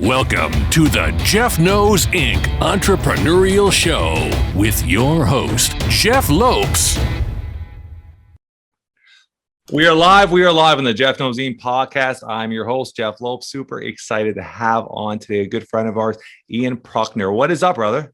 Welcome to the Jeff Knows Inc. Entrepreneurial Show with your host, Jeff Lopes. We are live on the Jeff Knows Inc. podcast. I'm your host, Jeff Lopes. Super excited to have on today a good friend of ours, Ian Prunker. What is up, brother?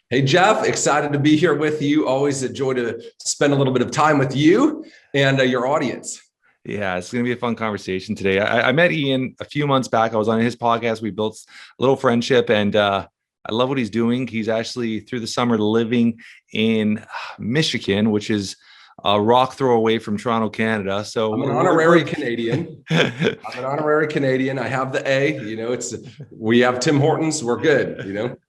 Hey, Jeff, excited to be here with you. Always a joy to spend a little bit of time with you and your audience. Yeah, it's going to be a fun conversation today. I met Ian a few months back. I was on his podcast. We built a little friendship, and I love what he's doing. He's actually, through the summer, living in Michigan, which is a rock throw away from Toronto, Canada. So I'm an honorary Canadian. I'm an honorary Canadian. I have the A. We have Tim Hortons. We're good.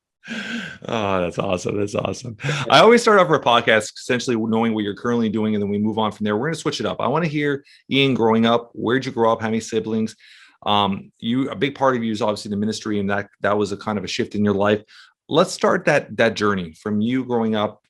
Oh, that's awesome. That's awesome. I always start off our podcast essentially knowing what you're currently doing, and then we move on from there. We're going to switch it up. I want to hear Ian growing up. Where'd you grow up? How many siblings? A big part of you is obviously the ministry, and that was a kind of a shift in your life. Let's start that journey from you growing up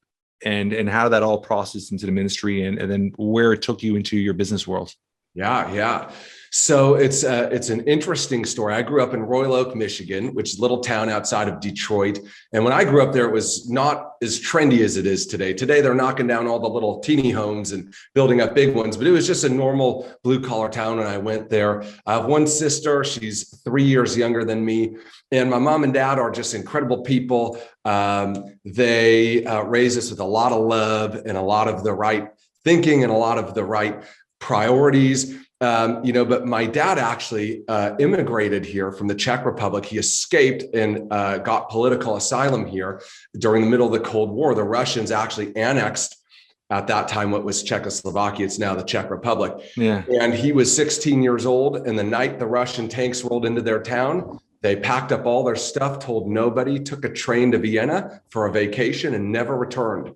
and how that all processed into the ministry and then where it took you into your business world. Yeah. So it's an interesting story. I grew up in Royal Oak, Michigan, which is a little town outside of Detroit. And when I grew up there, it was not as trendy as it is today. Today, they're knocking down all the little teeny homes and building up big ones, but it was just a normal blue collar town when I went there. I have one sister. She's 3 years younger than me. And my mom and dad are just incredible people. They raised us with a lot of love and a lot of the right thinking and a lot of the right priorities. But my dad actually immigrated here from the Czech Republic. He escaped and got political asylum here during the middle of the Cold War. The Russians actually annexed at that time what was Czechoslovakia. It's now the Czech Republic. Yeah. And he was 16 years old. And the night the Russian tanks rolled into their town, they packed up all their stuff, told nobody, took a train to Vienna for a vacation and never returned.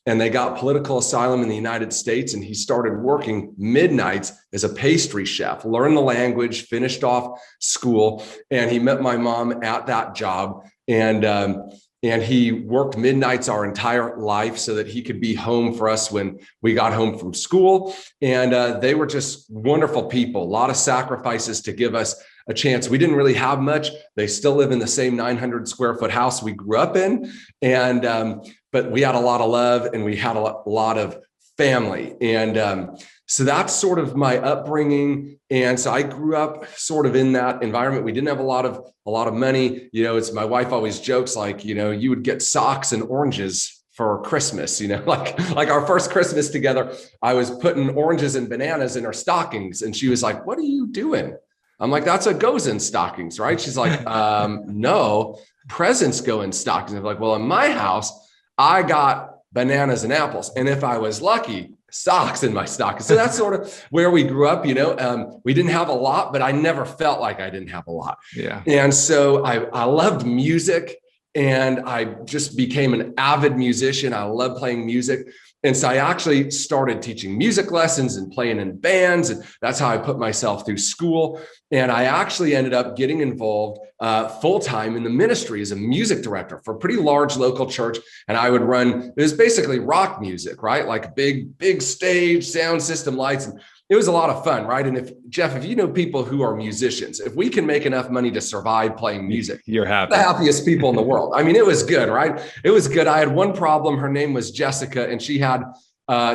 And they got political asylum in the United States. And he started working midnights as a pastry chef, learned the language, finished off school. And he met my mom at that job. And he worked midnights our entire life so that he could be home for us when we got home from school. And they were just wonderful people, a lot of sacrifices to give us a chance. We didn't really have much. They still live in the same 900 square foot house we grew up in. But we had a lot of love and we had a lot of family. And so that's sort of my upbringing. And so I grew up sort of in that environment. We didn't have a lot of money. It's my wife always jokes like, you would get socks and oranges for Christmas, like our first Christmas together, I was putting oranges and bananas in our stockings. And she was like, "What are you doing?" I'm like, "That's what goes in stockings, right?" She's like, "No, presents go in stockings." I'm like, "Well, in my house, I got bananas and apples. And if I was lucky, socks in my stockings." So that's sort of where we grew up. We didn't have a lot, but I never felt like I didn't have a lot. Yeah. And so I loved music and I just became an avid musician. I love playing music. And so I actually started teaching music lessons and playing in bands. And that's how I put myself through school. And I actually ended up getting involved full-time in the ministry as a music director for a pretty large local church. And I would run, it was basically rock music, right? Like big stage, sound system, lights. And it was a lot of fun, right? And if you know people who are musicians, if we can make enough money to survive playing music, you're happy. The happiest people in the world. I mean, it was good, right? It was good. I had one problem. Her name was Jessica, and she had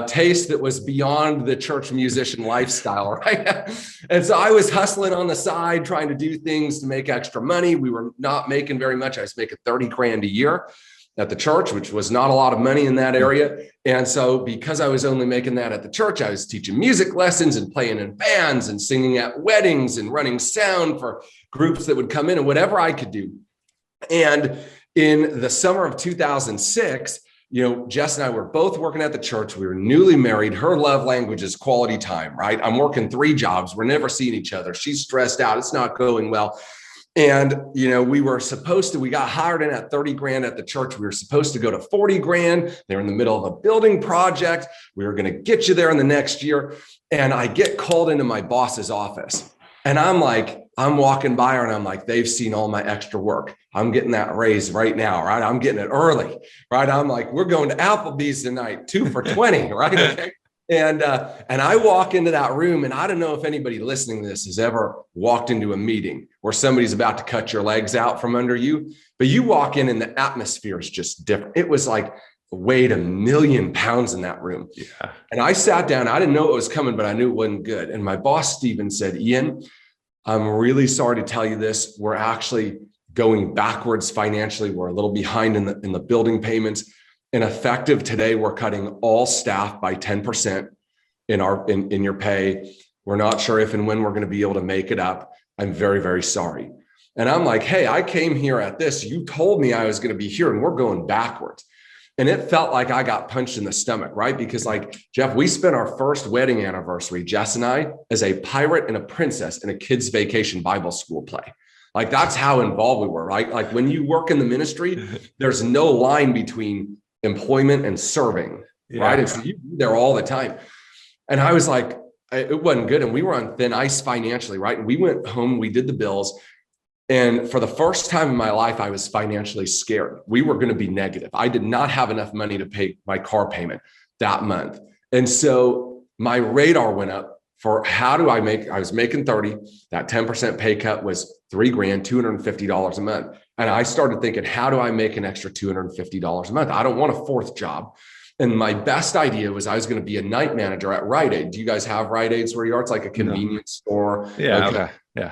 taste that was beyond the church musician lifestyle, right? And so I was hustling on the side, trying to do things to make extra money. We were not making very much. I was making $30,000 a year at the church, which was not a lot of money in that area. And so because I was only making that at the church, I was teaching music lessons and playing in bands and singing at weddings and running sound for groups that would come in and whatever I could do. And in the summer of 2006, Jess and I were both working at the church. We were newly married. Her love language is quality time, right? I'm working 3 jobs. We're never seeing each other. She's stressed out. It's not going well. And, we got hired in at $30,000 at the church. We were supposed to go to $40,000. They were in the middle of a building project. We were going to get you there in the next year. And I get called into my boss's office. And I'm walking by her and I'm like, they've seen all my extra work. I'm getting that raise right now, right? I'm getting it early, right? I'm like, we're going to Applebee's tonight, 2 for $20, right? Okay. And I walk into that room, and I don't know if anybody listening to this has ever walked into a meeting where somebody's about to cut your legs out from under you, but you walk in and the atmosphere is just different. It was like weighed 1,000,000 pounds in that room. Yeah. And I sat down. I didn't know what was coming, but I knew it wasn't good. And my boss, Steven, said, Ian, I'm really sorry to tell you this. We're actually going backwards financially. We're a little behind in the building payments. And effective today, we're cutting all staff by 10% in your pay. We're not sure if and when we're going to be able to make it up. I'm very, very sorry. And I'm like, hey, I came here at this. You told me I was going to be here, and we're going backwards. And it felt like I got punched in the stomach, right? Because like, Jeff, we spent our first wedding anniversary, Jess and I, as a pirate and a princess in a kids' vacation Bible school play. Like, that's how involved we were, right? Like, when you work in the ministry, there's no line between employment and serving, right? And so you're there all the time. And I was like, it wasn't good. And we were on thin ice financially, right? And we went home, we did the bills. And for the first time in my life, I was financially scared. We were going to be negative. I did not have enough money to pay my car payment that month. And so my radar went up for how do I make, I was making 30, that 10% pay cut was $3,000, $250 a month. And I started thinking, how do I make an extra $250 a month? I don't want a fourth job. And my best idea was I was going to be a night manager at Rite Aid. Do you guys have Rite Aids where you are? It's like a convenience store. Yeah. Like, Okay.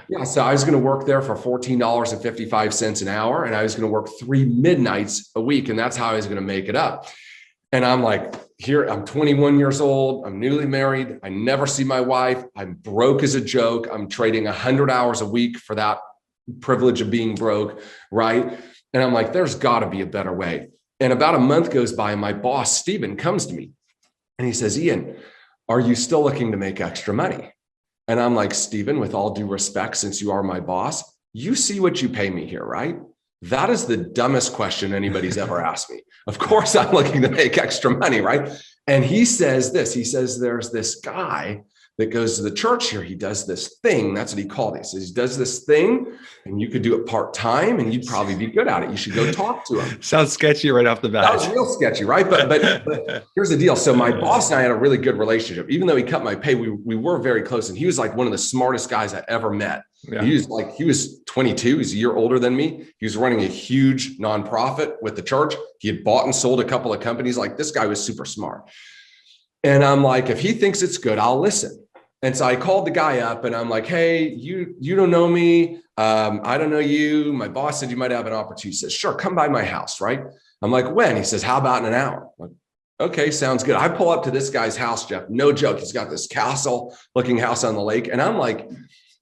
Yeah. So I was going to work there for $14.55 an hour. And I was going to work 3 midnights a week. And that's how I was going to make it up. And I'm like, here, I'm 21 years old. I'm newly married. I never see my wife. I'm broke as a joke. I'm trading 100 hours a week for that privilege of being broke. Right. And I'm like, there's got to be a better way. And about a month goes by, and my boss, Steven, comes to me and he says, Ian, are you still looking to make extra money? And I'm like, Steven, with all due respect, since you are my boss, you see what you pay me here, right? That is the dumbest question anybody's ever asked me. Of course, I'm looking to make extra money, right? And he says this, he says, there's this guy that goes to the church here. He does this thing. That's what he called it. He says, he does this thing, and you could do it part-time, and you'd probably be good at it. You should go talk to him. Sounds sketchy right off the bat. That was real sketchy, right? But here's the deal. So my boss and I had a really good relationship. Even though he cut my pay, we were very close. And he was like one of the smartest guys I ever met. Yeah. He was 22. He's a year older than me. He was running a huge nonprofit with the church. He had bought and sold a couple of companies. Like, this guy was super smart. And I'm like, if he thinks it's good, I'll listen. And so I called the guy up and I'm like, hey, you don't know me. I don't know you. My boss said you might have an opportunity. He says, sure, come by my house, right? I'm like, when? He says, how about in an hour? I'm like, okay, sounds good. I pull up to this guy's house, Jeff. No joke. He's got this castle-looking house on the lake. And I'm like,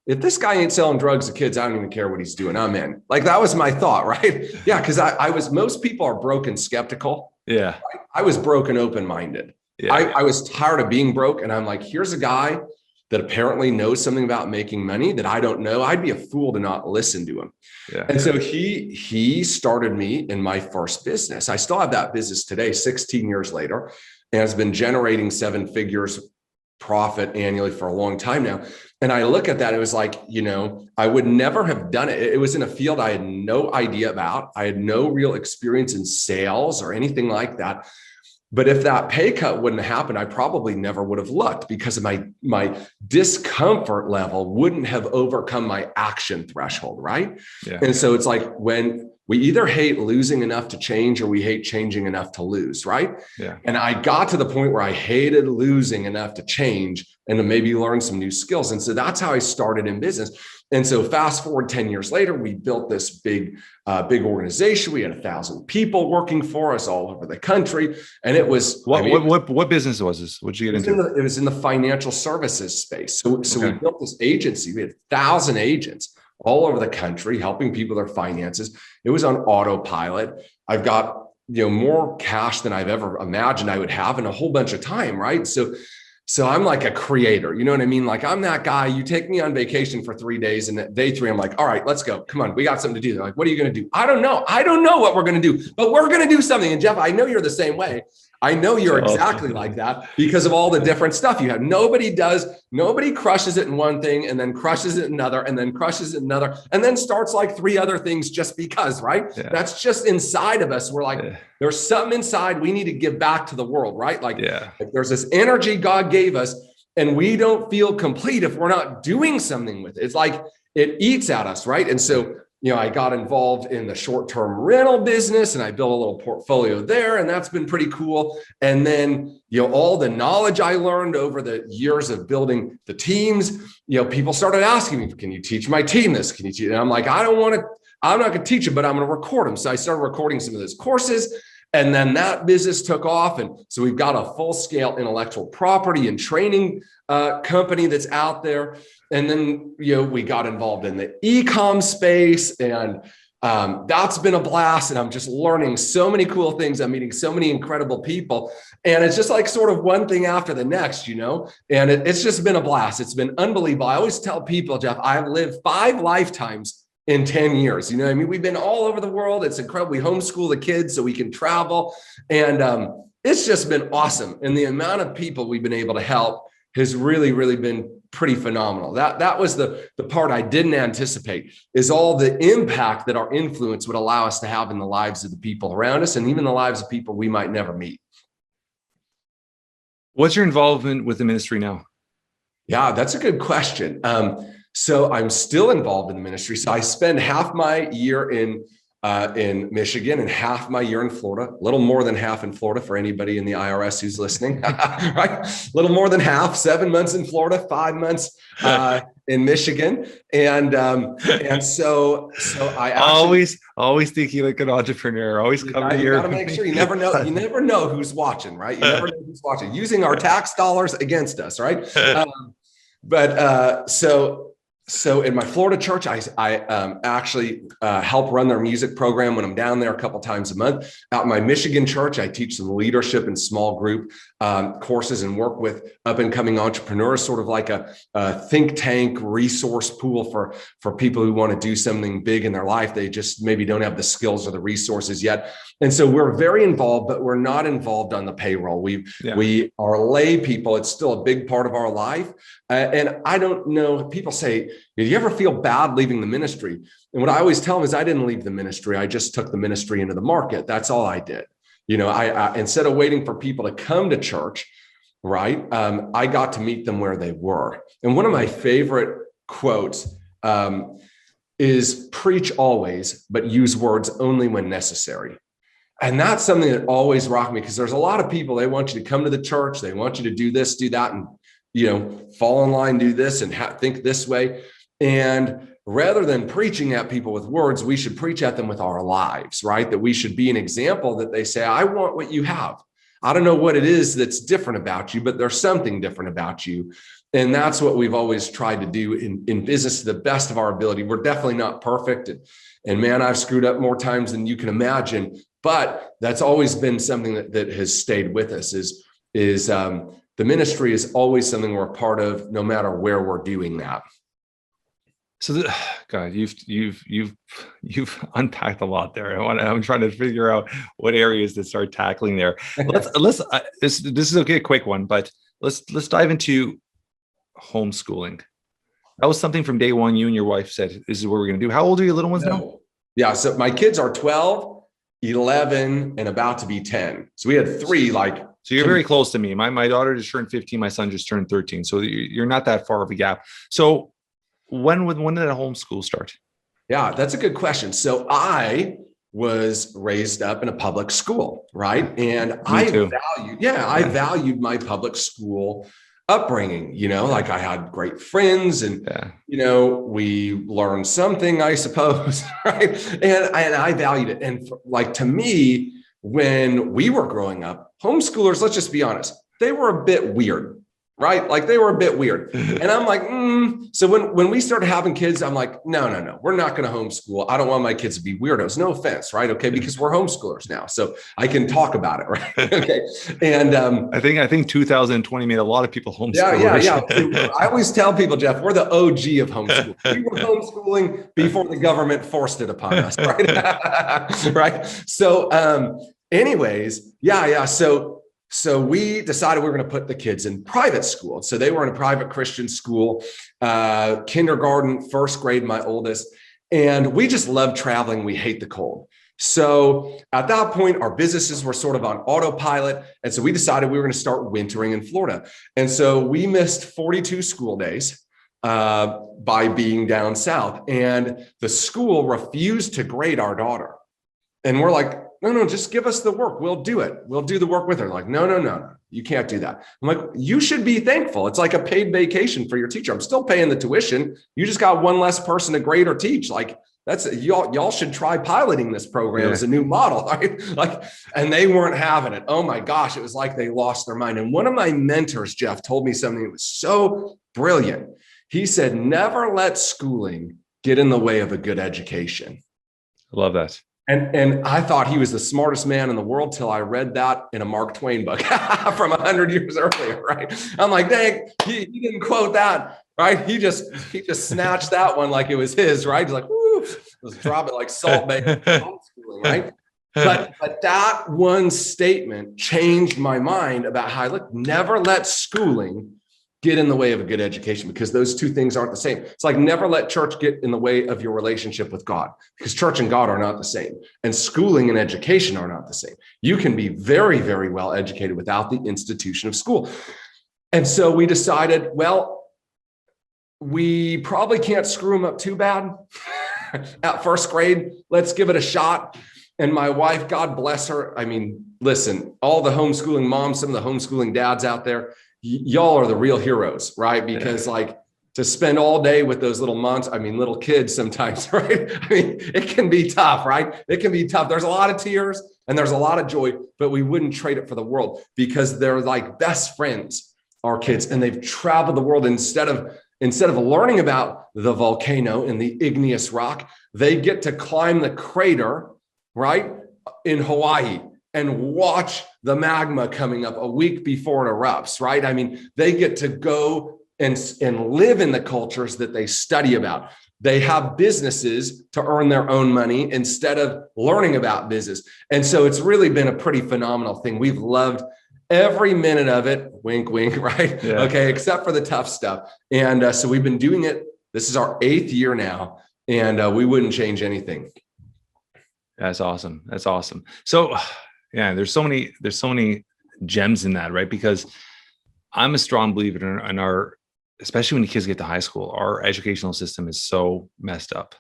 if this guy ain't selling drugs to kids, I don't even care what he's doing. I'm in. Like, that was my thought, right? Yeah, because most people are broken skeptical. Yeah. Right? I was broken open-minded. Yeah. I was tired of being broke. And I'm like, here's a guy that apparently knows something about making money that I don't know. I'd be a fool to not listen to him. Yeah. And so he started me in my first business. I still have that business today, 16 years later, and it's been generating 7 figures profit annually for a long time now. And I look at that, it was like, I would never have done it. It was in a field I had no idea about. I had no real experience in sales or anything like that. But if that pay cut wouldn't have happened, I probably never would have looked, because of my discomfort level wouldn't have overcome my action threshold, right? Yeah. And so it's like, when we either hate losing enough to change, or we hate changing enough to lose, right? Yeah. And I got to the point where I hated losing enough to change and to maybe learn some new skills. And so that's how I started in business. And so fast forward 10 years later, we built this big organization. We had 1,000 people working for us all over the country. And it was— What business was this? What'd you get into? It was in the financial services space. So we built this agency. We had 1,000 agents all over the country helping people with their finances. It was on autopilot. I've got more cash than I've ever imagined I would have in a whole bunch of time, right? So I'm like a creator, you know what I mean? Like, I'm that guy. You take me on vacation for 3 days, and at day 3, I'm like, all right, let's go. Come on, we got something to do. They're like, what are you going to do? I don't know. I don't know what we're going to do, but we're going to do something. And Jeff, I know you're the same way. I know you're exactly like that because of all the different stuff you have. Nobody crushes it in one thing and then crushes it in another and then crushes it in another and then starts like 3 other things just because, right? Yeah. That's just inside of us. We're like, there's something inside we need to give back to the world, right? Like, like there's this energy God gave us and we don't feel complete if we're not doing something with it. It's like it eats at us, right? And so, you know, I got involved in the short-term rental business and I built a little portfolio there, and that's been pretty cool. And then, you know, all the knowledge I learned over the years of building the teams, you know, people started asking me, can you teach my team this? Can you teach? And I'm like, I'm not going to teach it, but I'm going to record them. So I started recording some of those courses. And then that business took off. And so we've got a full-scale intellectual property and training company that's out there. And then, you know, we got involved in the e-com space, and that's been a blast. And I'm just learning so many cool things. I'm meeting so many incredible people. And it's just like sort of one thing after the next, you know, and it's just been a blast. It's been unbelievable. I always tell people, Jeff, I've lived 5 lifetimes in 10 years. You know what I mean? We've been all over the world. It's incredible. We homeschool the kids so we can travel. And it's just been awesome. And the amount of people we've been able to help has really, really been pretty phenomenal. That was the part I didn't anticipate, is all the impact that our influence would allow us to have in the lives of the people around us and even the lives of people we might never meet. What's your involvement with the ministry now? Yeah, that's a good question. So I'm still involved in the ministry. So I spend half my year in Michigan and half my year in Florida, a little more than half in Florida for anybody in the IRS who's listening, right? A little more than half, 7 months in Florida, 5 months in Michigan. And so I actually, always thinking like an entrepreneur, always come to your. You gotta make sure you never know who's watching, right? You never know who's watching, using our tax dollars against us, right? So in my Florida church, I actually help run their music program when I'm down there a couple times a month. Out in my Michigan church, I teach some leadership and small group courses and work with up and coming entrepreneurs, sort of like a think tank resource pool for people who want to do something big in their life. They just maybe don't have the skills or the resources yet. And so we're very involved, but we're not involved on the payroll. We are lay people. It's still a big part of our life. And I don't know, people say, did you ever feel bad leaving the ministry? And what I always tell them is I didn't leave the ministry. I just took the ministry into the market. That's all I did. You know, I instead of waiting for people to come to church, right? I got to meet them where they were. And one of my favorite quotes is preach always, but use words only when necessary. And that's something that always rocked me, because there's a lot of people, they want you to come to the church. They want you to do this, do that, and, you know, fall in line, do this and think this way. And rather than preaching at people with words, we should preach at them with our lives, right? That we should be an example that they say, I want what you have. I don't know what it is that's different about you, but there's something different about you. And that's what we've always tried to do in business to the best of our ability. We're definitely not perfect. And man, I've screwed up more times than you can imagine. But that's always been something that has stayed with us is the ministry is always something we're a part of, no matter where we're doing that. So, God, you've unpacked a lot there. I'm trying to figure out what areas to start tackling there. This is okay, a quick one, but let's dive into homeschooling. That was something from day one. You and your wife said, "This is what we're going to do." How old are your little ones now? Yeah, so my kids are 12, 11, and about to be 10. So we had 3 like. So you're very close to me. My daughter just turned 15. My son just turned 13. So you're not that far of a gap. So when did a homeschool start? Yeah, that's a good question. So I was raised up in a public school, right? And I valued my public school upbringing, you know, like I had great friends and, you know, we learned something, I suppose, right? And I valued it. And to me, when we were growing up, homeschoolers, let's just be honest, they were a bit weird, right? Like they were a bit weird. And I'm like, So when we started having kids, I'm like, no, we're not going to homeschool. I don't want my kids to be weirdos. No offense, right? Okay. Because we're homeschoolers now. So I can talk about it, right? Okay. And I think 2020 made a lot of people homeschool. Yeah. I always tell people, Jeff, we're the OG of homeschool. We were homeschooling before the government forced it upon us, right? Right. So anyways, So So we decided we were going to put the kids in private school. So they were in a private Christian school, kindergarten, first grade, my oldest. And we just love traveling. We hate the cold. So at that point, our businesses were sort of on autopilot. And so we decided we were going to start wintering in Florida. And so we missed 42 school days by being down south. And the school refused to grade our daughter. And we're like, no, just give us the work. We'll do it. We'll do the work with her. Like, no, you can't do that. I'm like, you should be thankful. It's like a paid vacation for your teacher. I'm still paying the tuition. You just got one less person to grade or teach. Like, that's y'all should try piloting this program as a new model, right? Like, and they weren't having it. Oh my gosh, it was like they lost their mind. And one of my mentors, Jeff, told me something that was so brilliant. He said, never let schooling get in the way of a good education. I love that. And I thought he was the smartest man in the world till I read that in a Mark Twain book from 100 years earlier, right? I'm like, dang, he didn't quote that, right? He just snatched that one like it was his, right? He's like, woo, let's drop it like Salt Bay homeschooling, right? But that one statement changed my mind about how I look. Never let schooling get in the way of a good education, because those two things aren't the same. It's like never let church get in the way of your relationship with God, because church and God are not the same. And schooling and education are not the same. You can be very, very well educated without the institution of school. And so we decided, well, we probably can't screw them up too bad at first grade. Let's give it a shot. And my wife, God bless her. I mean, listen, all the homeschooling moms, some of the homeschooling dads out there, y'all are the real heroes, right? Because like to spend all day with those little kids sometimes, right? I mean, it can be tough, right? It can be tough. There's a lot of tears and there's a lot of joy, but we wouldn't trade it for the world, because they're like best friends, our kids, and they've traveled the world. Instead of learning about the volcano and the igneous rock, they get to climb the crater, right, in Hawaii, and watch the magma coming up a week before it erupts, right? I mean, they get to go and live in the cultures that they study about. They have businesses to earn their own money instead of learning about business. And so it's really been a pretty phenomenal thing. We've loved every minute of it, wink, wink, right? Yeah. Okay, except for the tough stuff. And so we've been doing it. This is our 8th year now, and we wouldn't change anything. That's awesome. That's awesome. So yeah, there's so many gems in that, right? Because I'm a strong believer in our, especially when the kids get to high school, our educational system is so messed up.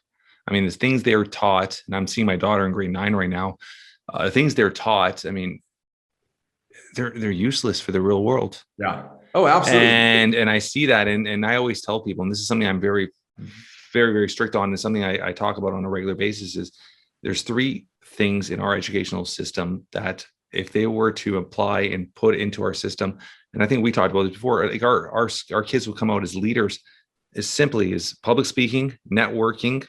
I mean, the things they're taught, and I'm seeing my daughter in grade 9 right now, the things they're taught, I mean, they're useless for the real world. Yeah. Oh, absolutely. And I see that. And I always tell people, and this is something I'm very, very, very strict on, and something I talk about on a regular basis, is there's 3 things in our educational system that if they were to apply and put into our system, and I think we talked about it before, like our kids will come out as leaders as simply as public speaking, networking,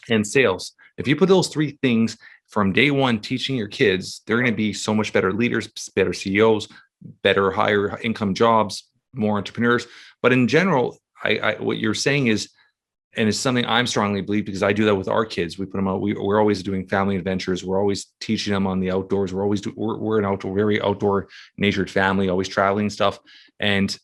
and sales. If you put those 3 things from day one teaching your kids, they're going to be so much better leaders, better CEOs, better higher income jobs, more entrepreneurs. But in general, I what you're saying is, and it's something I'm strongly believe, because I do that with our kids. We put them out. We're always doing family adventures. We're always teaching them on the outdoors. We're an very outdoor natured family, always traveling and stuff. And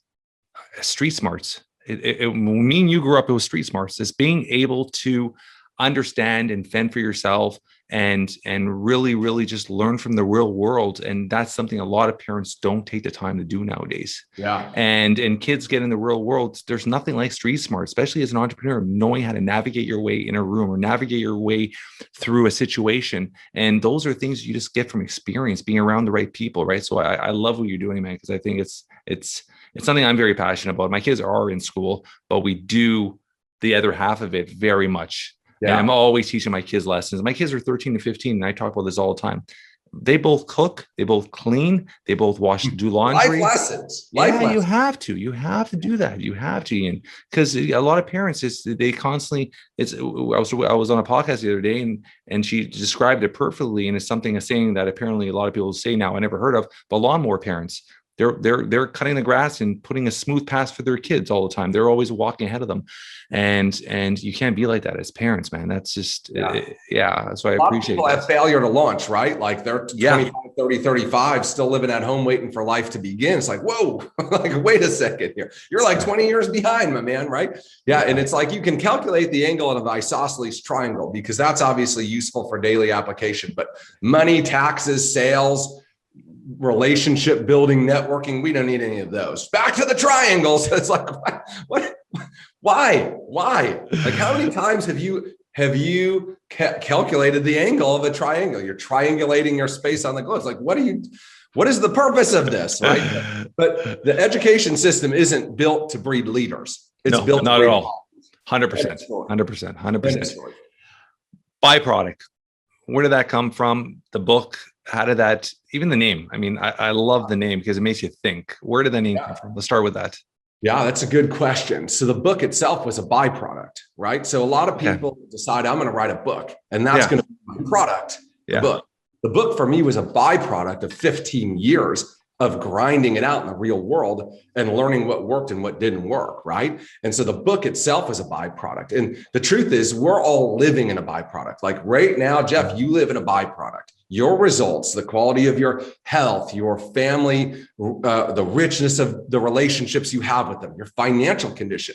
street smarts. Me and you grew up, it was street smarts. It's being able to understand and fend for yourself and really, really just learn from the real world. And that's something a lot of parents don't take the time to do nowadays. Yeah. And kids get in the real world. There's nothing like street smart, especially as an entrepreneur, knowing how to navigate your way in a room or navigate your way through a situation. And those are things you just get from experience, being around the right people, right? So I love what you're doing, man, because I think it's something I'm very passionate about. My kids are in school, but we do the other half of it very much. Yeah. And I'm always teaching my kids lessons. My kids are 13 to 15, and I talk about this all the time. They both cook, they both clean, they both do laundry. Life lessons. You have to do that. You have to, Ian, because a lot of parents, they constantly, I was on a podcast the other day, and she described it perfectly. And it's a saying that apparently a lot of people say now, I never heard of, but lawnmower parents. they're cutting the grass and putting a smooth path for their kids all the time. They're always walking ahead of them, and you can't be like that as parents, man. That's just that's why I appreciate it. People have failure to launch, right? Like they're 25, 30, 35, still living at home, waiting for life to begin. It's like, whoa, like, wait a second here. You're like 20 years behind, my man, right? Yeah. And it's like, you can calculate the angle of an isosceles triangle, because that's obviously useful for daily application, but money, taxes, sales, relationship building, networking, we don't need any of those. Back to the triangles. It's like, why? Like, how many times have you calculated the angle of a triangle? You're triangulating your space on the globe. It's like, what is the purpose of this, right? But the education system isn't built to breed leaders. It's built not to breed at all. 100%. ByProduct. Where did that come from? The book, how did that, even the name? I mean, I love the name because it makes you think. Where did the name come from? Let's start with that. Yeah, that's a good question. So the book itself was a byproduct, right? So a lot of people decide, I'm going to write a book, and that's going to be my product, the book. The book for me was a byproduct of 15 years of grinding it out in the real world and learning what worked and what didn't work, right? And so the book itself was a byproduct. And the truth is, we're all living in a byproduct. Like right now, Jeff, you live in a byproduct. Your results, the quality of your health, your family, the richness of the relationships you have with them, your financial condition,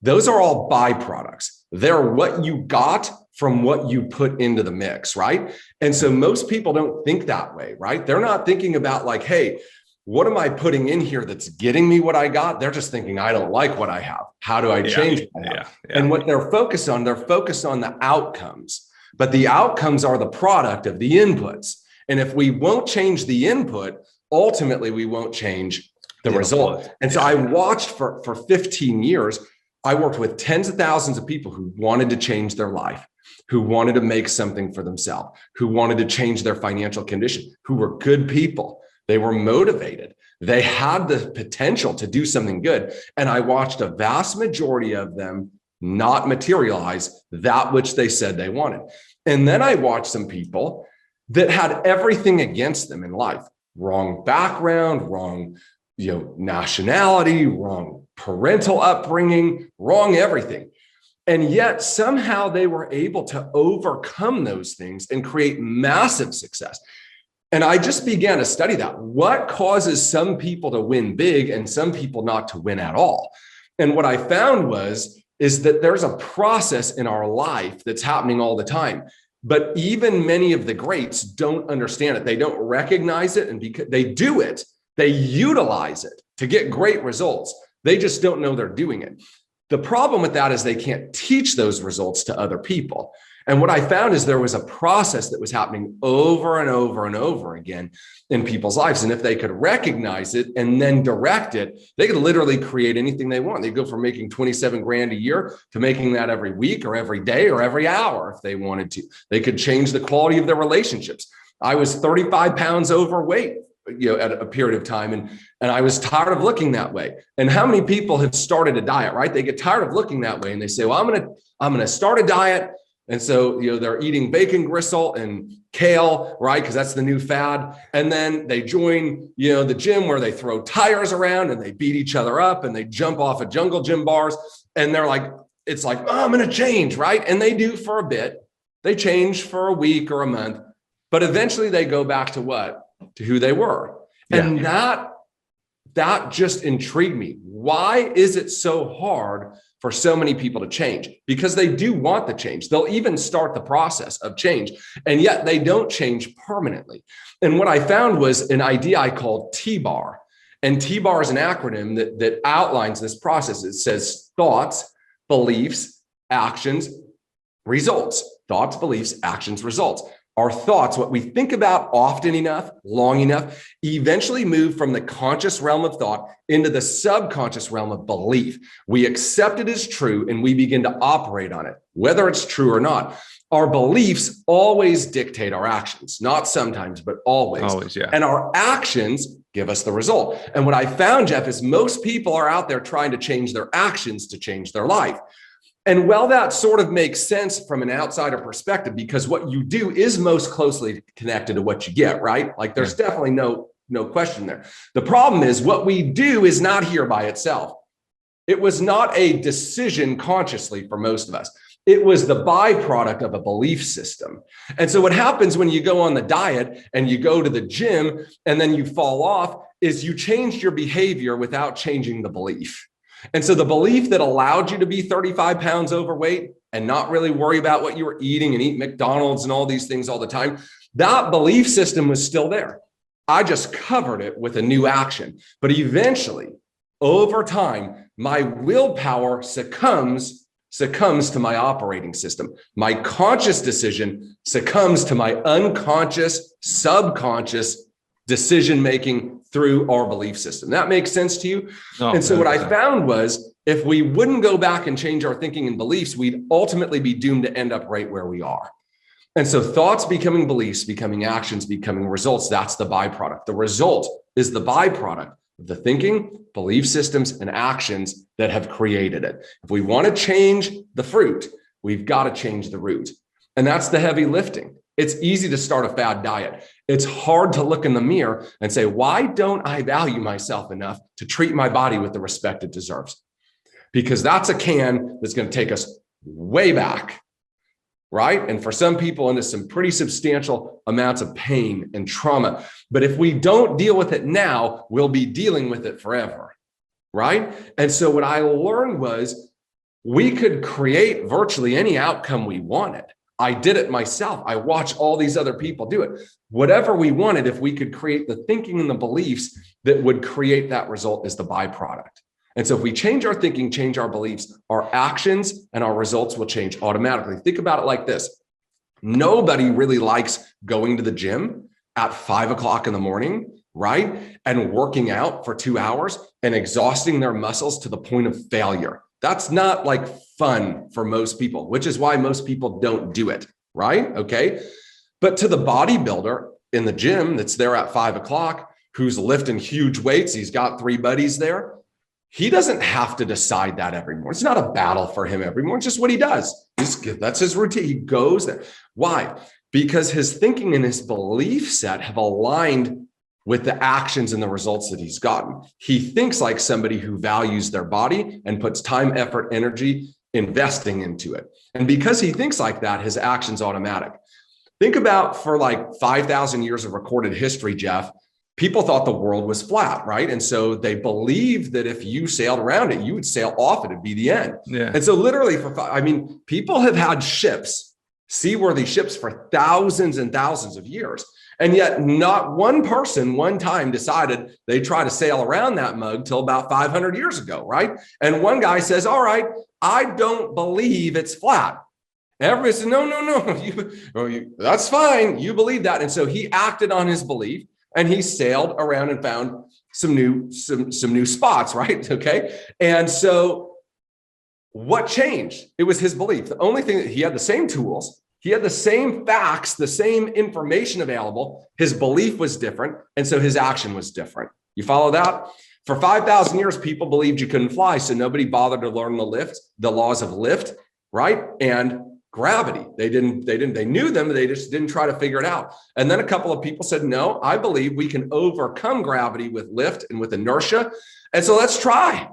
those are all byproducts. They're what you got from what you put into the mix, right? And so most people don't think that way, right? They're not thinking about like, hey, what am I putting in here that's getting me what I got? They're just thinking, I don't like what I have. How do I change what I have? And what they're focused on the outcomes. But the outcomes are the product of the inputs. And if we won't change the input, ultimately we won't change the result. And so I watched for 15 years, I worked with tens of thousands of people who wanted to change their life, who wanted to make something for themselves, who wanted to change their financial condition, who were good people. They were motivated. They had the potential to do something good. And I watched a vast majority of them not materialize that which they said they wanted. And then I watched some people that had everything against them in life. Wrong background, wrong, nationality, wrong parental upbringing, wrong everything. And yet somehow they were able to overcome those things and create massive success. And I just began to study that. What causes some people to win big and some people not to win at all? And what I found is that there's a process in our life that's happening all the time. But even many of the greats don't understand it. They don't recognize it. And because they do it, they utilize it to get great results. They just don't know they're doing it. The problem with that is they can't teach those results to other people. And what I found is there was a process that was happening over and over and over again in people's lives. And if they could recognize it and then direct it, they could literally create anything they want. They go from making 27 grand a year to making that every week or every day or every hour if they wanted to. They could change the quality of their relationships. I was 35 pounds overweight, at a period of time. And I was tired of looking that way. And how many people have started a diet, right? They get tired of looking that way and they say, well, I'm going to start a diet. And so, they're eating bacon gristle and kale, right? Because that's the new fad. And then they join, the gym where they throw tires around and they beat each other up and they jump off of jungle gym bars. And they're like, it's like, oh, I'm going to change, right? And they do for a bit. They change for a week or a month, but eventually they go back to what? To who they were. And that just intrigued me. Why is it so hard for so many people to change? Because they do want the change. They'll even start the process of change, and yet they don't change permanently. And what I found was an idea I called T-BAR. And T-BAR is an acronym that outlines this process. It says thoughts, beliefs, actions, results. Thoughts, beliefs, actions, results. Our thoughts, what we think about often enough, long enough, eventually move from the conscious realm of thought into the subconscious realm of belief. We accept it as true and we begin to operate on it, whether it's true or not. Our beliefs always dictate our actions, not sometimes, but always. Always, yeah. And our actions give us the result. And what I found, Jeff, is most people are out there trying to change their actions to change their life. And while that sort of makes sense from an outsider perspective, because what you do is most closely connected to what you get, right? Like there's definitely no no question there. The problem is what we do is not here by itself. It was not a decision consciously for most of us. It was the byproduct of a belief system. And so what happens when you go on the diet and you go to the gym and then you fall off is you changed your behavior without changing the belief. And so the belief that allowed you to be 35 pounds overweight and not really worry about what you were eating and eat McDonald's and all these things all the time, that belief system was still there. I just covered it with a new action. But eventually, over time, my willpower succumbs to my operating system. My conscious decision succumbs to my unconscious, subconscious decision-making through our belief system. That makes sense to you? Oh, and so what I found was if we wouldn't go back and change our thinking and beliefs, we'd ultimately be doomed to end up right where we are. And so thoughts becoming beliefs, becoming actions, becoming results, that's the byproduct. The result is the byproduct of the thinking, belief systems, and actions that have created it. If we want to change the fruit, we've got to change the root. And that's the heavy lifting. It's easy to start a fad diet. It's hard to look in the mirror and say, why don't I value myself enough to treat my body with the respect it deserves? Because that's a can that's going to take us way back, right? And for some people, into some pretty substantial amounts of pain and trauma. But if we don't deal with it now, we'll be dealing with it forever, right? And so what I learned was we could create virtually any outcome we wanted. I did it myself. I watched all these other people do it. Whatever we wanted, if we could create the thinking and the beliefs that would create that result is the byproduct. And so if we change our thinking, change our beliefs, our actions and our results will change automatically. Think about it like this. Nobody really likes going to the gym at 5 o'clock in the morning, right? And working out for 2 hours and exhausting their muscles to the point of failure. That's not like fun for most people, which is why most people don't do it, right? Okay. But to the bodybuilder in the gym that's there at 5 o'clock, who's lifting huge weights, he's got 3 buddies there. He doesn't have to decide that every morning. It's not a battle for him every morning. It's just what he does. That's his routine. He goes there. Why? Because his thinking and his belief set have aligned with the actions and the results that he's gotten. He thinks like somebody who values their body and puts time, effort, energy, investing into it. And because he thinks like that, his action's automatic. Think about for like 5,000 years of recorded history, Jeff, people thought the world was flat, right? And so they believed that if you sailed around it, you would sail off it, it'd be the end. Yeah. And so literally people have had ships, seaworthy ships for thousands and thousands of years. And yet not one person one time decided they'd try to sail around that mug till about 500 years ago, right? And one guy says, all right, I don't believe it's flat. Everybody says, no, that's fine. You believe that. And so he acted on his belief and he sailed around and found some new spots, right? Okay. And so what changed? It was his belief. The only thing that he had the same tools, he had the same facts, the same information available. His belief was different. And so his action was different. You follow that? For 5,000 years, people believed you couldn't fly. So nobody bothered to learn the laws of lift, right? And gravity. They knew them, but they just didn't try to figure it out. And then a couple of people said, no, I believe we can overcome gravity with lift and with inertia. And so let's try.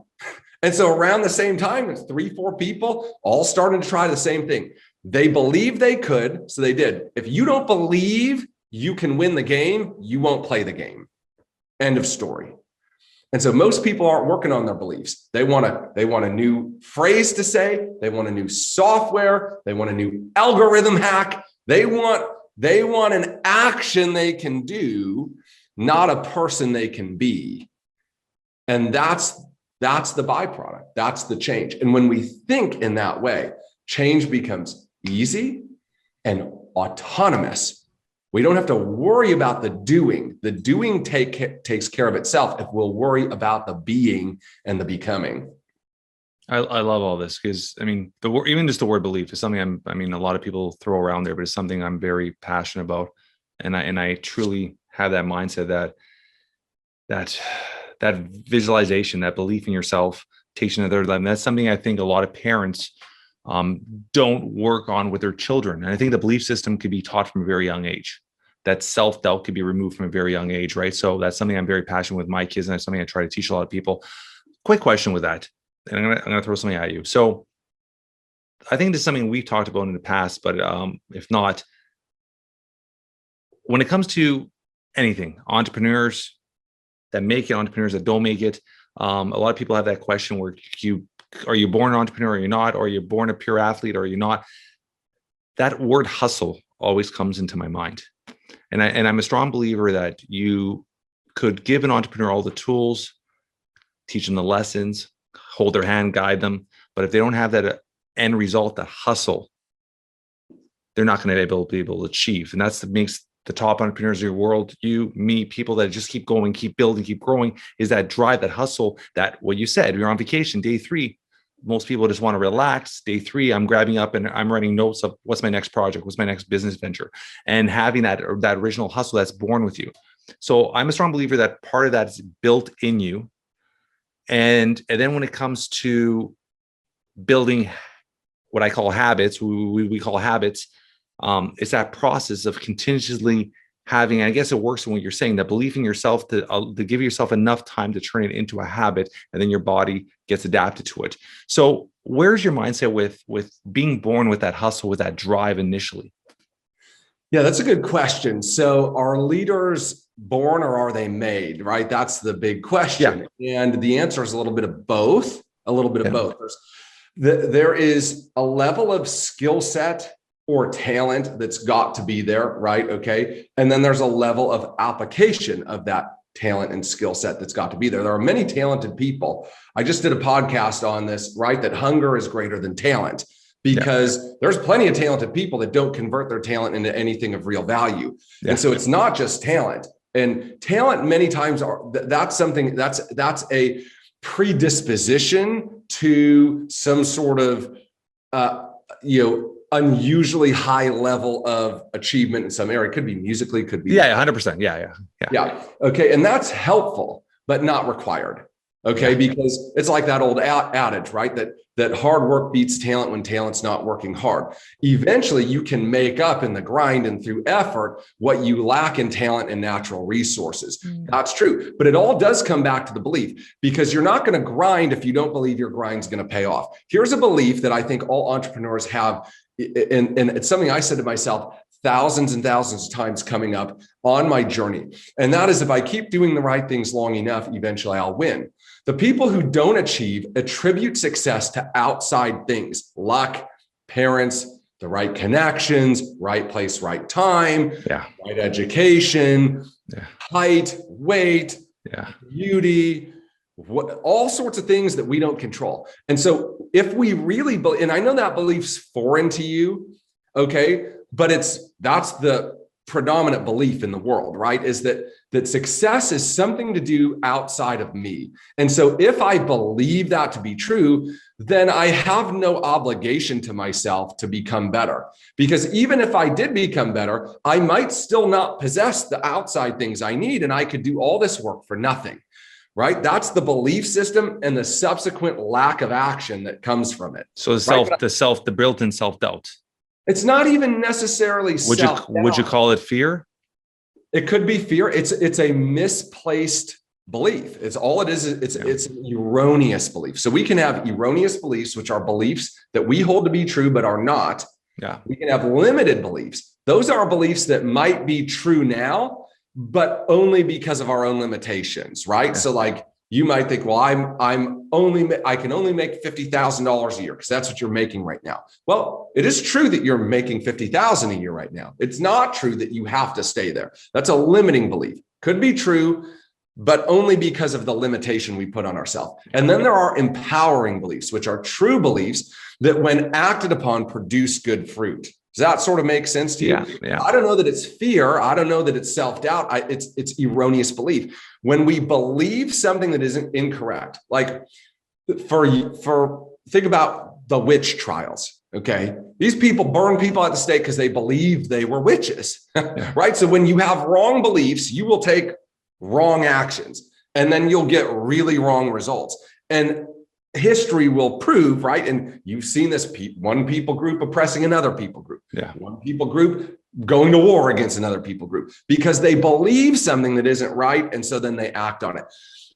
And so around the same time, it's 3-4 people all started to try the same thing. They believed they could, so they did. If you don't believe you can win the game, you won't play the game. End of story. And so most people aren't working on their beliefs. They want a new phrase to say. They want a new software. They want a new algorithm hack. They want an action they can do, not a person they can be. And that's the byproduct. That's the change. And when we think in that way, change becomes easy and autonomous. We don't have to worry about the doing. The doing takes care of itself if we'll worry about the being and the becoming. I love all this because even just the word belief is something a lot of people throw around there, but it's something I'm very passionate about. And I truly have that mindset that visualization, that belief in yourself takes another level. And that's something I think a lot of parents don't work on with their children. And I think the belief system could be taught from a very young age. that self-doubt could be removed from a very young age, right? So that's something I'm very passionate with my kids, and that's something I try to teach a lot of people. Quick question with that, and I'm gonna throw something at you. So I think this is something we've talked about in the past, but if not, when it comes to anything, entrepreneurs that make it, entrepreneurs that don't make it, a lot of people have that question where are you born an entrepreneur or you're not, or are you born a pure athlete or you're not? That word hustle always comes into my mind. And I'm a strong believer that you could give an entrepreneur all the tools, teach them the lessons, hold their hand, guide them. But if they don't have that end result, that hustle, they're not going to be able to achieve. And that's what makes the top entrepreneurs of your world, you, me, people that just keep going, keep building, keep growing, is that drive, that hustle, that what you said, you're on vacation, day 3. Most people just want to relax. Day 3, I'm grabbing up and I'm writing notes of what's my next project, what's my next business venture, and having that original hustle that's born with you. So I'm a strong believer that part of that is built in you. And then when it comes to building what I call habits, we call habits, it's that process of continuously having, I guess it works in what you're saying, that belief in yourself to give yourself enough time to turn it into a habit, and then your body gets adapted to it. So where's your mindset with being born with that hustle, with that drive initially? Yeah, that's a good question. So are leaders born or are they made, right? That's the big question. Yeah. And the answer is a little bit of both, There is a level of skill set or talent that's got to be there, right? Okay. And then there's a level of application of that talent and skill set that's got to be there. There are many talented people. I just did a podcast on this, right? That hunger is greater than talent, because there's plenty of talented people that don't convert their talent into anything of real value. Yeah. And so it's not just talent, and talent many times that's something that's a predisposition to some sort of, unusually high level of achievement in some area. It could be musically, could be 100%. Yeah. Okay, and that's helpful, but not required. Okay, because it's like that old adage, right? That hard work beats talent when talent's not working hard. Eventually, you can make up in the grind and through effort what you lack in talent and natural resources. That's true, but it all does come back to the belief, because you're not going to grind if you don't believe your grind's going to pay off. Here's a belief that I think all entrepreneurs have, and it's something I said to myself thousands and thousands of times coming up on my journey. And that is, if I keep doing the right things long enough, eventually I'll win. The people who don't achieve attribute success to outside things: luck, parents, the right connections, right place, right time, right education, height, weight, beauty, all sorts of things that we don't control. And so if we really, and I know that belief's foreign to you, okay, but that's the predominant belief in the world, right? Is that success is something to do outside of me. And so if I believe that to be true, then I have no obligation to myself to become better. Because even if I did become better, I might still not possess the outside things I need, and I could do all this work for nothing, right? That's the belief system and the subsequent lack of action that comes from it. So the built-in self-doubt. It's not even necessarily self-doubt. Would you call it fear? It could be fear. It's a misplaced belief. It's all it is. It's an erroneous belief. So we can have erroneous beliefs, which are beliefs that we hold to be true, but are not. Yeah. We can have limited beliefs. Those are beliefs that might be true now, but only because of our own limitations, right? Yeah. So like, you might think, well, I can only make $50,000 a year because that's what you're making right now. Well, it is true that you're making $50,000 a year right now. It's not true that you have to stay there. That's a limiting belief. Could be true, but only because of the limitation we put on ourselves. And then there are empowering beliefs, which are true beliefs that when acted upon produce good fruit. Does that sort of make sense to you? Yeah. I don't know that it's fear. I don't know that it's self-doubt. It's erroneous belief. When we believe something that isn't incorrect, like think about the witch trials. Okay. These people burn people at the stake because they believed they were witches, right? So when you have wrong beliefs, you will take wrong actions, and then you'll get really wrong results. And history will prove, right? And you've seen this, one people group oppressing another people group. Yeah. One people group going to war against another people group because they believe something that isn't right. And so then they act on it.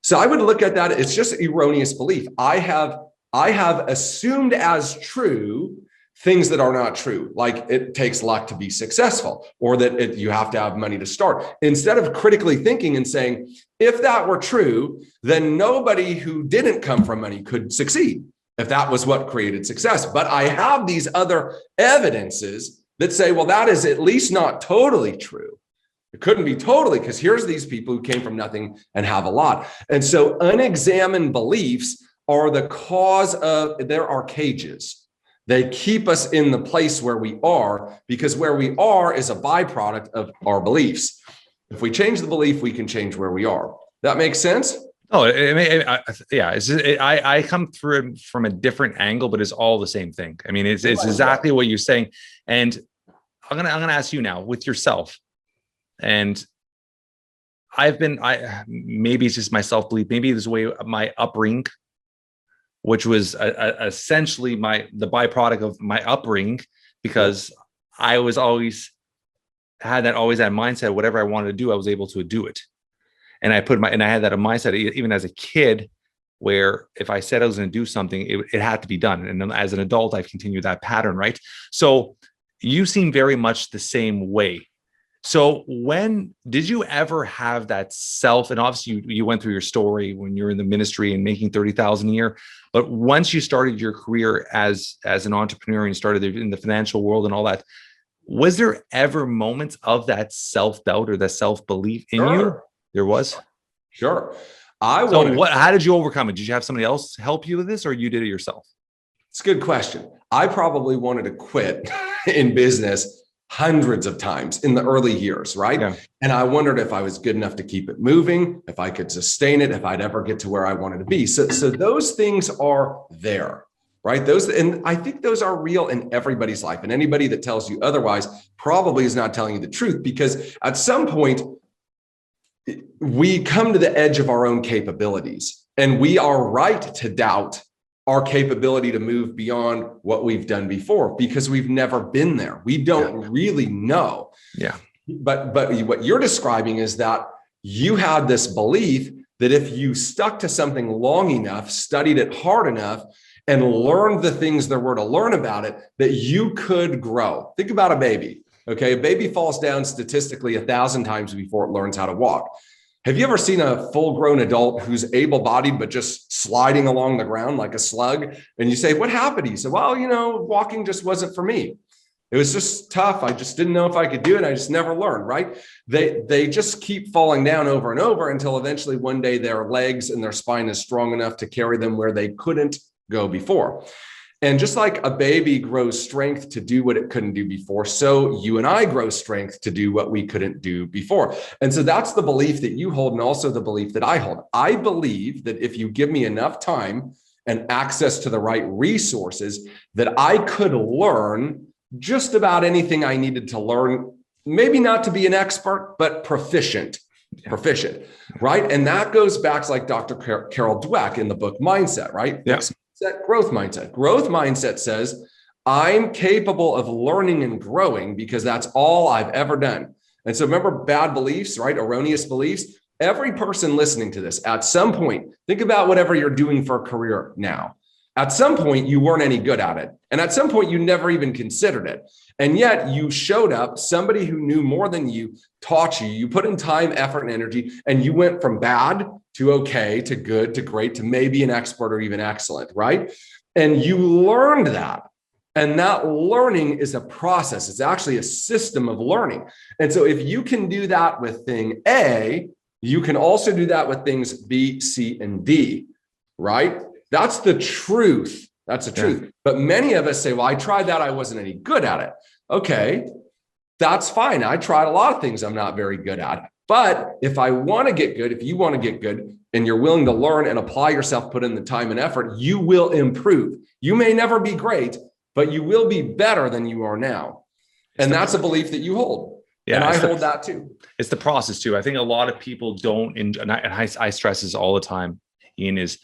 So I would look at that. It's just erroneous belief. I have assumed as true things that are not true, like it takes luck to be successful, or that you have to have money to start, instead of critically thinking and saying, if that were true, then nobody who didn't come from money could succeed if that was what created success. But I have these other evidences that say, well, that is at least not totally true. It couldn't be totally, because here's these people who came from nothing and have a lot. And so unexamined beliefs are the cause of, there are cages. They keep us in the place where we are, because where we are is a byproduct of our beliefs. If we change the belief, we can change where we are. That makes sense? Oh, yeah. I come through it from a different angle, but it's all the same thing. I mean, it's exactly what you're saying. And I'm gonna ask you now with yourself. And maybe it's just my self-belief. Maybe this way my upbringing, which was essentially the byproduct of my upbringing, because I was always had that mindset. Whatever I wanted to do, I was able to do it. And I had that mindset even as a kid, where if I said I was going to do something, it had to be done. And then as an adult, I've continued that pattern, right? So you seem very much the same way. So when did you ever have that self? And obviously you went through your story when you're in the ministry and making 30,000 a year. But once you started your career as an entrepreneur and started in the financial world and all that, was there ever moments of that self-doubt or that self-belief in you? There was? Sure. How did you overcome it? Did you have somebody else help you with this, or you did it yourself? It's a good question. I probably wanted to quit in business hundreds of times in the early years, right? Yeah. And I wondered if I was good enough to keep it moving, if I could sustain it, if I'd ever get to where I wanted to be. So those things are there, right? And I think those are real in everybody's life. And anybody that tells you otherwise probably is not telling you the truth, because at some point we come to the edge of our own capabilities, and we are right to doubt our capability to move beyond what we've done before, because we've never been there. We don't really know. Yeah. But what you're describing is that you had this belief that if you stuck to something long enough, studied it hard enough, and learned the things there were to learn about it, that you could grow. Think about a baby. Okay. A baby falls down statistically 1,000 times before it learns how to walk. Have you ever seen a full-grown adult who's able-bodied but just sliding along the ground like a slug? And you say, what happened? He said, well, walking just wasn't for me. It was just tough. I just didn't know if I could do it. I just never learned, right? They just keep falling down over and over until eventually one day their legs and their spine is strong enough to carry them where they couldn't go before. And just like a baby grows strength to do what it couldn't do before, so you and I grow strength to do what we couldn't do before. And so that's the belief that you hold, and also the belief that I hold. I believe that if you give me enough time and access to the right resources, that I could learn just about anything I needed to learn, maybe not to be an expert, but proficient, right? And that goes back to like Dr. Carol Dweck in the book Mindset, right? Yes. Growth mindset. Growth mindset says, I'm capable of learning and growing because that's all I've ever done. And so remember bad beliefs, right? Erroneous beliefs. Every person listening to this, at some point, think about whatever you're doing for a career now. At some point, you weren't any good at it. And at some point, you never even considered it. And yet you showed up, somebody who knew more than you taught you, you put in time, effort, and energy, and you went from bad to okay, to good, to great, to maybe an expert or even excellent, right? And you learned that. And that learning is a process. It's actually a system of learning. And so if you can do that with thing A, you can also do that with things B, C, and D, right? That's the truth. That's the truth. But many of us say, well, I tried that. I wasn't any good at it. Okay, that's fine. I tried a lot of things I'm not very good at. But if I want to get good, if you want to get good and you're willing to learn and apply yourself, put in the time and effort, you will improve. You may never be great, but you will be better than you are now. And that's a belief that you hold. Yeah, and I hold that too. It's the process too. I think a lot of people don't, and I stress this all the time, Ian, is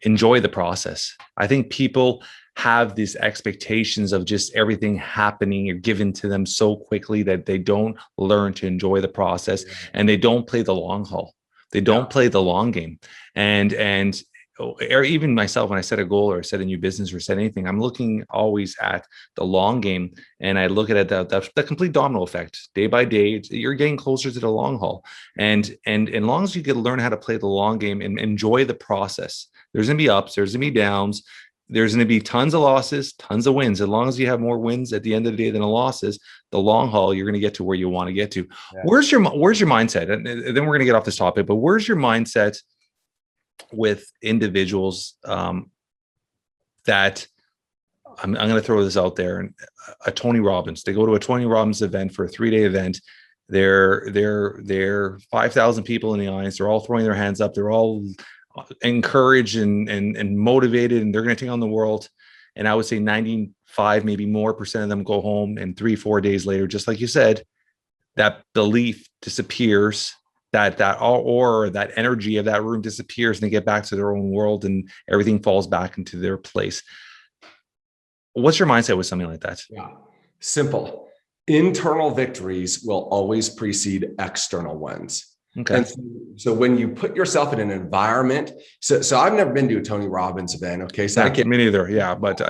enjoy the process. I think people have these expectations of just everything happening or given to them so quickly that they don't learn to enjoy the process, and they don't play the long haul. They don't play the long game. And or even myself, when I set a goal or set a new business or set anything, I'm looking always at the long game, and I look at it the complete domino effect. Day by day, you're getting closer to the long haul. And as long as you can learn how to play the long game and enjoy the process, there's going to be ups, there's going to be downs, there's going to be tons of losses, tons of wins. As long as you have more wins at the end of the day than the losses, the long haul, you're going to get to where you want to get to. Yeah. Where's your mindset? And then we're going to get off this topic, but where's your mindset with individuals that I'm going to throw this out there, and a Tony Robbins, they go to a Tony Robbins event for a 3-day event. They're 5,000 people in the audience. They're all throwing their hands up. They're all encouraged and motivated, and they're going to take on the world. And I would say 95, maybe more % of them go home, and 3-4 days later, just like you said, that belief disappears. That aura, that energy of that room disappears, and they get back to their own world, and everything falls back into their place. What's your mindset with something like that? Yeah, simple. Internal victories will always precede external ones. Okay. And so when you put yourself in an environment, so I've never been to a Tony Robbins event. Okay, so me neither. Yeah, but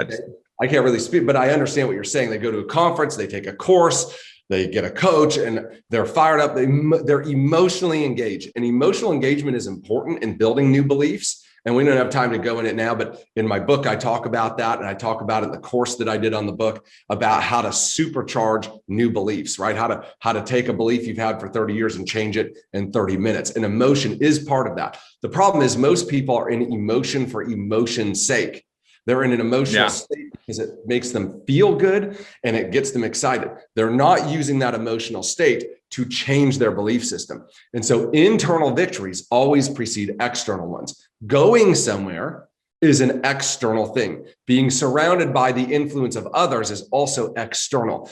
I can't really speak, but I understand what you're saying. They go to a conference, they take a course, they get a coach, and they're fired up. They're emotionally engaged, and emotional engagement is important in building new beliefs. And we don't have time to go in it now, but in my book, I talk about that. And I talk about it in the course that I did on the book about how to supercharge new beliefs, right? How to take a belief you've had for 30 years and change it in 30 minutes. And emotion is part of that. The problem is most people are in emotion for emotion's sake. They're in an emotional state because it makes them feel good and it gets them excited. They're not using that emotional state to change their belief system. And so internal victories always precede external ones. Going somewhere is an external thing. Being surrounded by the influence of others is also external.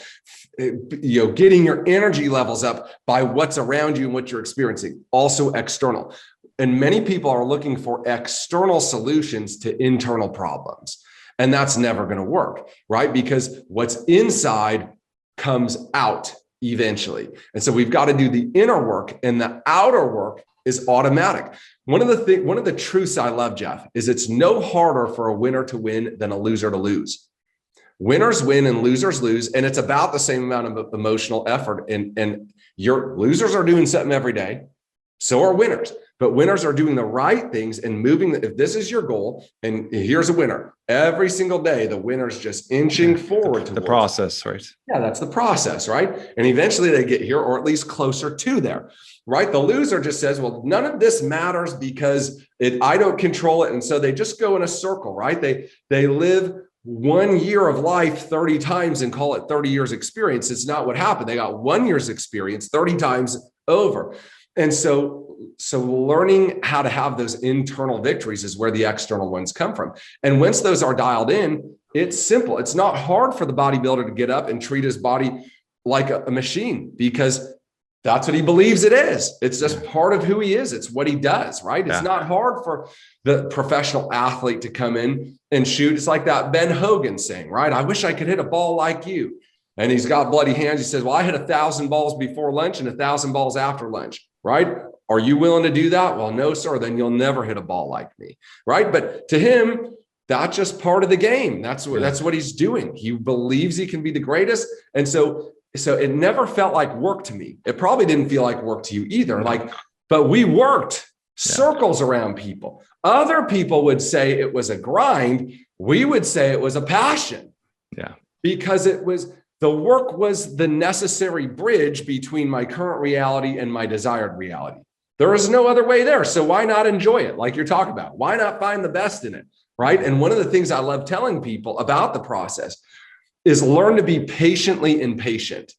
Getting your energy levels up by what's around you and what you're experiencing, also external. And many people are looking for external solutions to internal problems. And that's never going to work, right? Because what's inside comes out eventually. And so we've got to do the inner work, and the outer work is automatic. One of the truths I love, Jeff, is it's no harder for a winner to win than a loser to lose. Winners win and losers lose. And it's about the same amount of emotional effort. And your losers are doing something every day. So are winners, but winners are doing the right things and moving. If this is your goal, and here's a winner every single day, the winner's just inching forward to the process, right? Yeah, that's the process, right? And eventually they get here, or at least closer to there, right? The loser just says, well, none of this matters because I don't control it. And so they just go in a circle, right? They live 1 year of life 30 times and call it 30 years experience. It's not what happened. They got 1 year's experience 30 times over. And so learning how to have those internal victories is where the external ones come from. And once those are dialed in, it's simple. It's not hard for the bodybuilder to get up and treat his body like a machine, because that's what he believes it is. It's just part of who he is. It's what he does, right? It's not hard for the professional athlete to come in and shoot. It's like that Ben Hogan saying, right? I wish I could hit a ball like you. And he's got bloody hands. He says, well, I hit 1,000 balls before lunch and 1,000 balls after lunch, right? Are you willing to do that? Well, no, sir. Then you'll never hit a ball like me, right? But to him, that's just part of the game. That's what he's doing. He believes he can be the greatest. And so it never felt like work to me. It probably didn't feel like work to you either. But we worked circles around people. Other people would say it was a grind. We would say it was a passion. Yeah. Because the work was the necessary bridge between my current reality and my desired reality. There is no other way there. So why not enjoy it? Like you're talking about, why not find the best in it? Right. And one of the things I love telling people about the process is learn to be patiently impatient,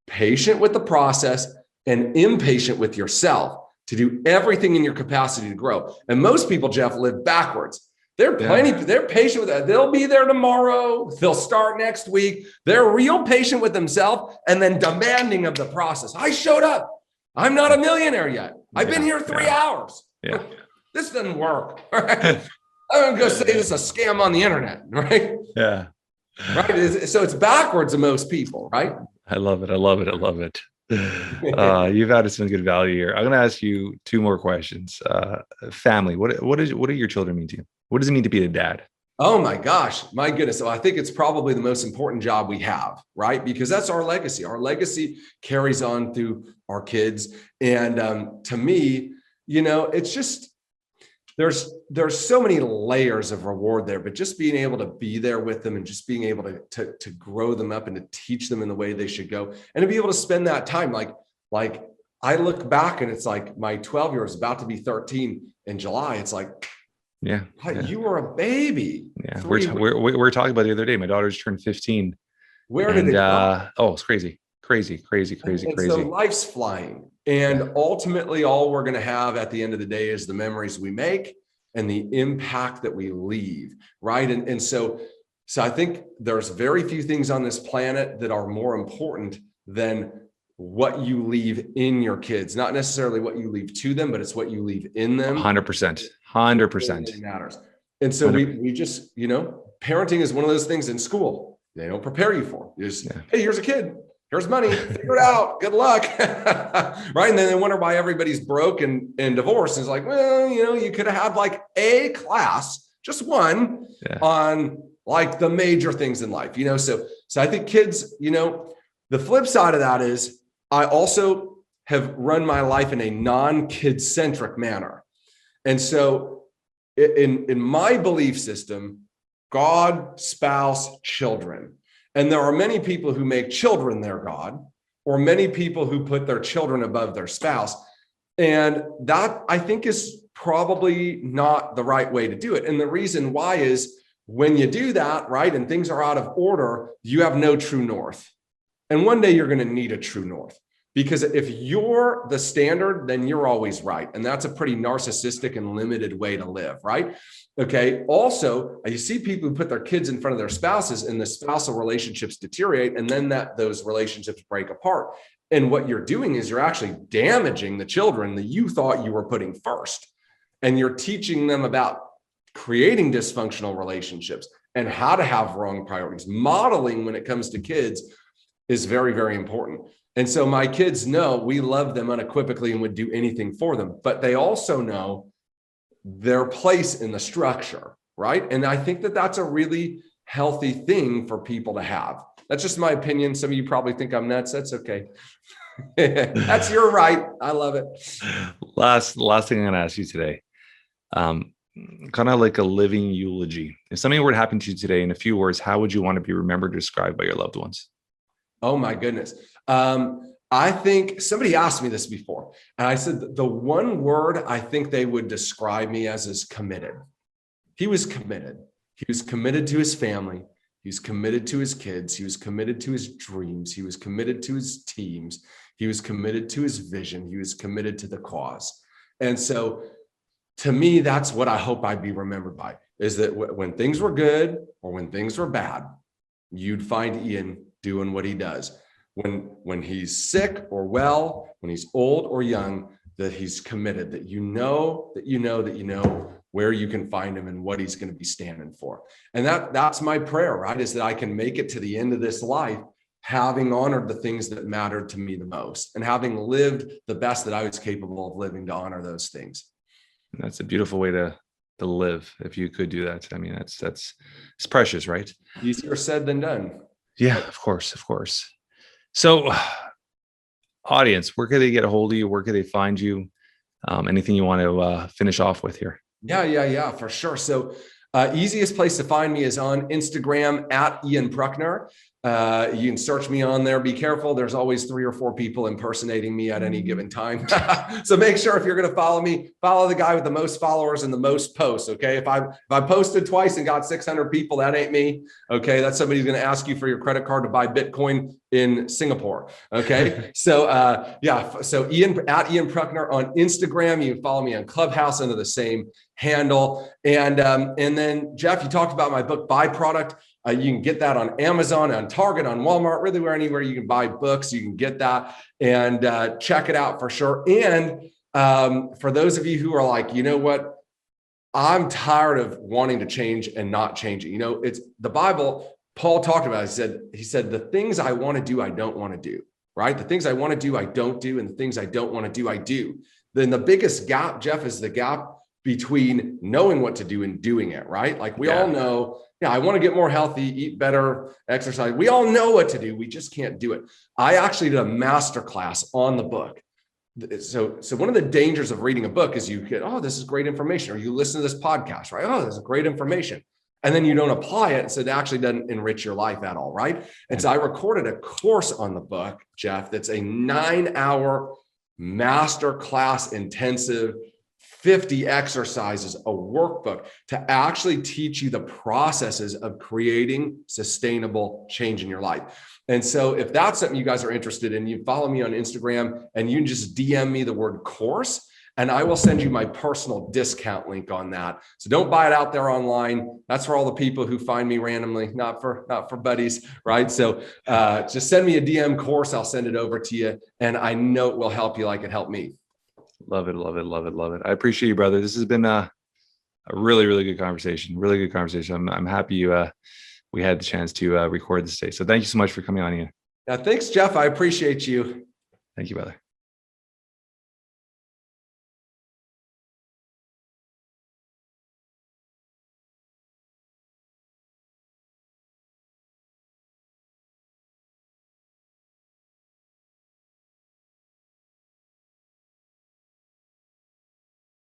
patient with the process and impatient with yourself to do everything in your capacity to grow. And most people, Jeff, live backwards. They're patient with that. They'll be there tomorrow. They'll start next week. They're real patient with themselves and then demanding of the process. I showed up. I'm not a millionaire yet. I've been here 3 hours. Yeah. This doesn't work. Right? I'm going to go say this is a scam on the internet, right? Yeah. Right. So it's backwards to most people, right? I love it. I love it. I love it. You've added some good value here. I'm going to ask you two more questions. Family. What do your children mean to you? What does it mean to be a dad? Oh my gosh, my goodness. So I think it's probably the most important job we have, right? Because that's our legacy. Our legacy carries on through our kids. And to me, it's just, there's so many layers of reward there, but just being able to be there with them and just being able to grow them up and to teach them in the way they should go and to be able to spend that time. Like I look back and it's like my 12-year-old is about to be 13 in July. It's like, yeah. You were a baby. Yeah. We're talking about the other day. My daughter's turned 15. Where did it go? Oh, it's crazy. So life's flying. And ultimately, all we're going to have at the end of the day is the memories we make and the impact that we leave, right? And so I think there's very few things on this planet that are more important than what you leave in your kids, not necessarily what you leave to them, but it's what you leave in them. 100%. It matters. And so we just, parenting is one of those things in school they don't prepare you for. Hey, here's a kid. Here's money, figure it out. Good luck. Right. And then they wonder why everybody's broke and divorced. And it's like, well, you could have had like a class, just one on like the major things in life, so I think kids, the flip side of that is I also have run my life in a non-kid centric manner. And so in my belief system, God, spouse, children. And there are many people who make children their God, or many people who put their children above their spouse. And that, I think, is probably not the right way to do it. And the reason why is when you do that, right, and things are out of order, you have no true north. And one day you're going to need a true north. Because if you're the standard, then you're always right. And that's a pretty narcissistic and limited way to live, right? Okay. Also, you see people who put their kids in front of their spouses and the spousal relationships deteriorate, and then those relationships break apart. And what you're doing is you're actually damaging the children that you thought you were putting first. And you're teaching them about creating dysfunctional relationships and how to have wrong priorities. Modeling when it comes to kids is very, very important. And so my kids know we love them unequivocally and would do anything for them, but they also know their place in the structure, right? And I think that that's a really healthy thing for people to have. That's just my opinion. Some of you probably think I'm nuts. That's okay. That's your right. I love it. Last thing I'm going to ask you today, kind of like a living eulogy. If something were to happen to you today in a few words, how would you want to be remembered or described by your loved ones? Oh my goodness. I think somebody asked me this before, and I said the one word I think they would describe me as is committed. He was committed. He was committed to his family. He was committed to his kids. He was committed to his dreams. He was committed to his teams. He was committed to his vision. He was committed to the cause. And so to me, that's what I hope I'd be remembered by, is that when things were good or when things were bad, you'd find Ian doing what he does. When he's sick or well, when he's old or young, that he's committed, that you know where you can find him and what he's going to be standing for. And that's my prayer, right? Is that I can make it to the end of this life, having honored the things that mattered to me the most and having lived the best that I was capable of living to honor those things. That's a beautiful way to live. If you could do that, I mean, it's precious, right? Easier said than done. Yeah, of course. So audience, where can they get a hold of you? Where can they find you? Anything you want to finish off with here? Yeah, for sure. So easiest place to find me is on Instagram at Ian Prunker. You can search me on there. Be careful. There's always 3 or 4 people impersonating me at any given time. So make sure if you're going to follow me, follow the guy with the most followers and the most posts. Okay. If I posted twice and got 600 people, that ain't me. Okay. That's somebody who's going to ask you for your credit card to buy Bitcoin in Singapore. Okay. So so Ian at Ian Prunker on Instagram. You can follow me on Clubhouse under the same handle. And then Jeff, you talked about my book, ByProduct. You can get that on Amazon, on Target, on Walmart, really anywhere you can buy books, you can get that and check it out for sure. And for those of you who are like, you know what, I'm tired of wanting to change and not changing. You know, it's the Bible. Paul talked about it. He said, the things I want to do, I don't want to do, right? The things I want to do, I don't do. And the things I don't want to do, I do. Then the biggest gap, Jeff, is the gap between knowing what to do and doing it, right? Like we all know, I want to get more healthy, eat better, exercise. We all know what to do. We just can't do it. I actually did a masterclass on the book. So one of the dangers of reading a book is you get, oh, this is great information, or you listen to this podcast, right? Oh, this is great information. And then you don't apply it. So it actually doesn't enrich your life at all, right? And so I recorded a course on the book, Jeff, that's a 9-hour masterclass intensive, 50 exercises, a workbook to actually teach you the processes of creating sustainable change in your life. And so if that's something you guys are interested in, you follow me on Instagram and you can just DM me the word course, and I will send you my personal discount link on that. So don't buy it out there online. That's for all the people who find me randomly, not for buddies, right? So just send me a DM course. I'll send it over to you. And I know it will help you like it helped me. Love it. Love it. Love it. Love it. I appreciate you, brother. This has been a really, really good conversation. Really good conversation. I'm happy we had the chance to record this today. So thank you so much for coming on, Ian. Yeah, thanks, Jeff. I appreciate you. Thank you, brother.